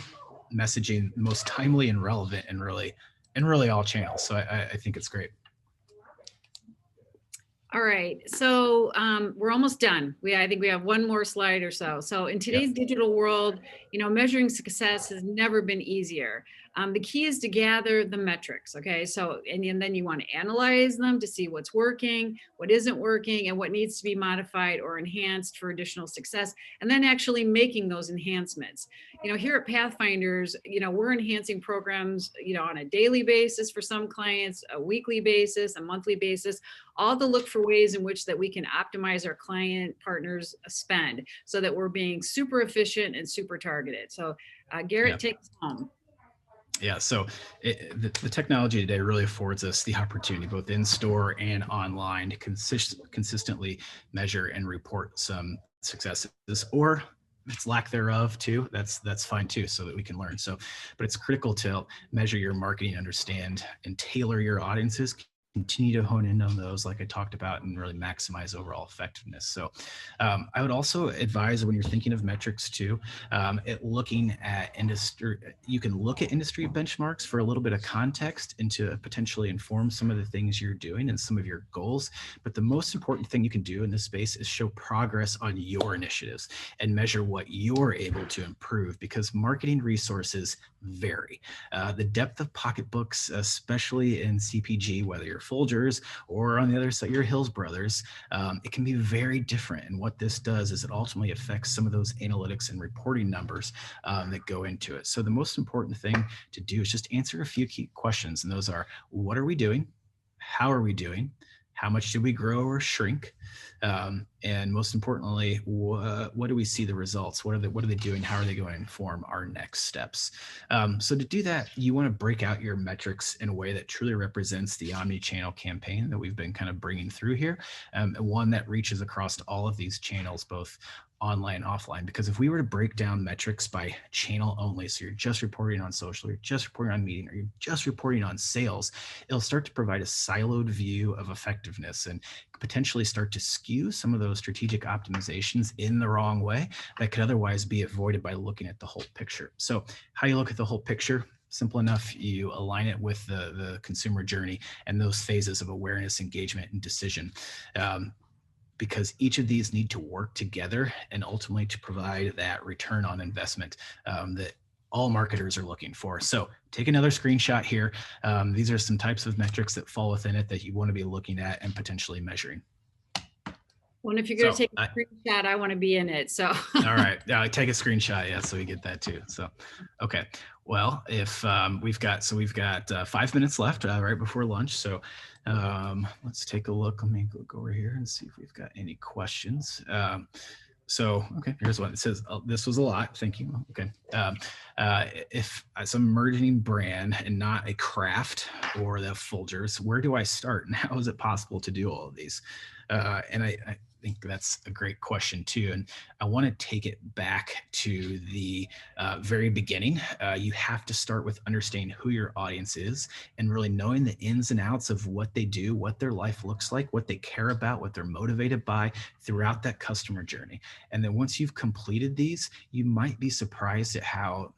messaging most timely and relevant in really all channels. So I think it's great. All right, so we're almost done. I think we have one more slide or so. So in today's digital world, measuring success has never been easier. The key is to gather the metrics, okay? So, and then you want to analyze them to see what's working, what isn't working, and what needs to be modified or enhanced for additional success, and then actually making those enhancements. Here at Pathfinders, we're enhancing programs, on a daily basis for some clients, a weekly basis, a monthly basis, all to look for ways in which that we can optimize our client partners' spend so that we're being super efficient and super targeted. So Garrett, take us home. Yeah, so the technology today really affords us the opportunity, both in store and online, to consistently measure and report some successes, or its lack thereof too. That's fine too, so that we can learn. So, but it's critical to measure your marketing, understand and tailor your audiences, continue to hone in on those, like I talked about, and really maximize overall effectiveness. So I would also advise, when you're thinking of metrics too, looking at industry, you can look at industry benchmarks for a little bit of context and to potentially inform some of the things you're doing and some of your goals. But the most important thing you can do in this space is show progress on your initiatives and measure what you're able to improve, because marketing resources vary. The depth of pocketbooks, especially in CPG, whether you're Folgers or on the other side, your Hills Brothers, it can be very different. And what this does is it ultimately affects some of those analytics and reporting numbers that go into it. So the most important thing to do is just answer a few key questions. And those are, what are we doing? How are we doing? How much did we grow or shrink? And most importantly, what do we see the results? What are they doing? How are they going to inform our next steps? So to do that, you want to break out your metrics in a way that truly represents the omni-channel campaign that we've been kind of bringing through here, one that reaches across all of these channels, both online and offline. Because if we were to break down metrics by channel only, so you're just reporting on social, you're just reporting on meeting, or you're just reporting on sales, it'll start to provide a siloed view of effectiveness and potentially start to skew some of those strategic optimizations in the wrong way that could otherwise be avoided by looking at the whole picture. So how you look at the whole picture? Simple enough. You align it with the consumer journey and those phases of awareness, engagement, and decision. Because each of these need to work together and ultimately to provide that return on investment that all marketers are looking for. So take another screenshot here. These are some types of metrics that fall within it that you want to be looking at and potentially measuring. Well, if you're going to take a screenshot, I want to be in it. So all right, take a screenshot. Yeah, so we get that too. So okay, well, if we've got 5 minutes left right before lunch. So let's take a look. Let me go over here and see if we've got any questions. So, okay, here's one. It says, this was a lot. Thank you. Okay. If it's a emerging brand and not a craft or the Folgers, where do I start and how is it possible to do all of these? And think that's a great question too. And I want to take it back to the very beginning. You have to start with understanding who your audience is and really knowing the ins and outs of what they do, what their life looks like, what they care about, what they're motivated by throughout that customer journey. And then once you've completed these, you might be surprised at how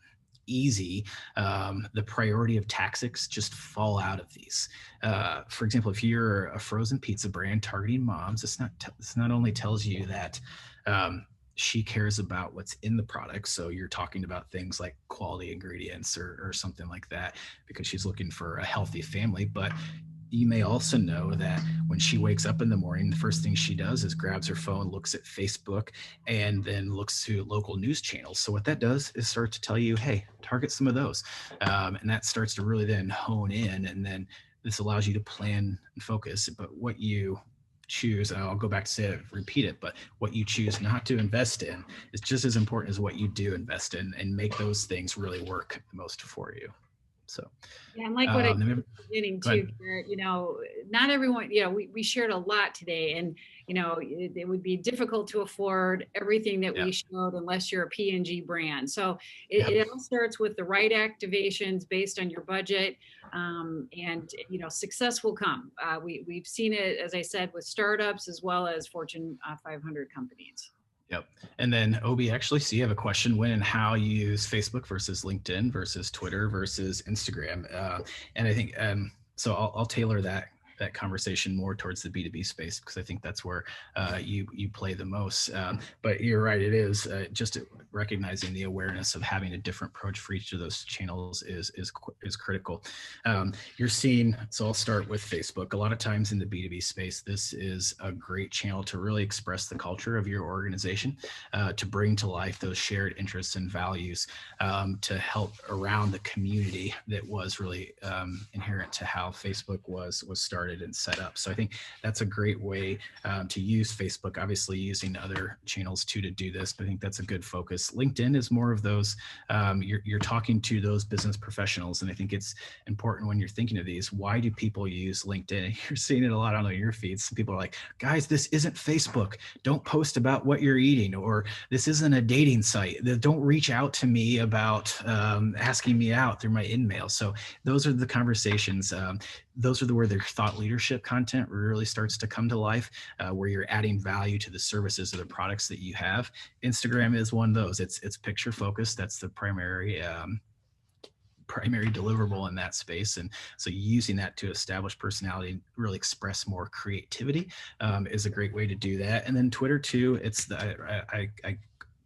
easy the priority of tactics just fall out of these. For example, if you're a frozen pizza brand targeting moms, this not only tells you that she cares about what's in the product. So you're talking about things like quality ingredients or something like that because she's looking for a healthy family. But you may also know that when she wakes up in the morning, the first thing she does is grabs her phone, looks at Facebook, and then looks to local news channels. So what that does is start to tell you, hey, target some of those. And that starts to really then hone in. And then this allows you to plan and focus. But what you choose, and I'll go back to say it, repeat it, but what you choose not to invest in is just as important as what you do invest in, and make those things really work the most for you. So, Yeah, and like what I um, said at the beginning too, Garrett, not everyone, we shared a lot today, and it would be difficult to afford everything that we showed unless you're a P&G brand. So it all starts with the right activations based on your budget, and success will come. We've seen it, as I said, with startups as well as Fortune 500 companies. Yep. And then Obi, actually, so you have a question: when and how you use Facebook versus LinkedIn versus Twitter versus Instagram. And I think, so I'll tailor that conversation more towards the B2B space, because I think that's where you play the most. But you're right, it is just recognizing the awareness of having a different approach for each of those channels is critical. You're seeing, so I'll start with Facebook. A lot of times in the B2B space, this is a great channel to really express the culture of your organization, to bring to life those shared interests and values, to help around the community that was really inherent to how Facebook was started and set up. So I think that's a great way to use Facebook, obviously using other channels too to do this, but I think that's a good focus. LinkedIn is more of those, you're talking to those business professionals. And I think it's important when you're thinking of these, why do people use LinkedIn? You're seeing it a lot on your feeds. Some people are like, guys, this isn't Facebook. Don't post about what you're eating, or this isn't a dating site. Don't reach out to me about asking me out through my email. So those are the conversations. Those are where their thought leadership content really starts to come to life, where you're adding value to the services or the products that you have. Instagram is one of those. It's picture focused. That's the primary deliverable in that space. And so using that to establish personality and really express more creativity is a great way to do that. And then Twitter too, it's I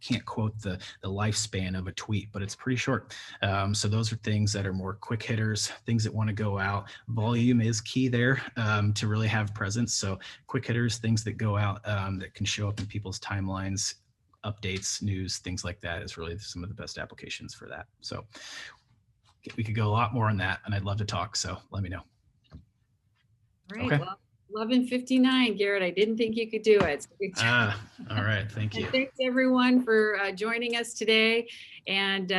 can't quote the lifespan of a tweet, but it's pretty short. So those are things that are more quick hitters, things that want to go out. Volume is key there to really have presence. So quick hitters, things that go out that can show up in people's timelines, updates, news, things like that is really some of the best applications for that. So we could go a lot more on that, and I'd love to talk. So let me know. All right. Okay. Well, 11:59, Garrett. I didn't think you could do it. All right. Thank you. And thanks everyone for joining us today. And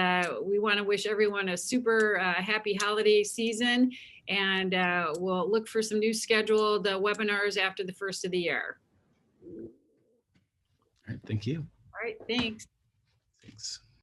we want to wish everyone a super happy holiday season. And we'll look for some new scheduled webinars after the first of the year. All right. Thank you. All right. Thanks. Thanks.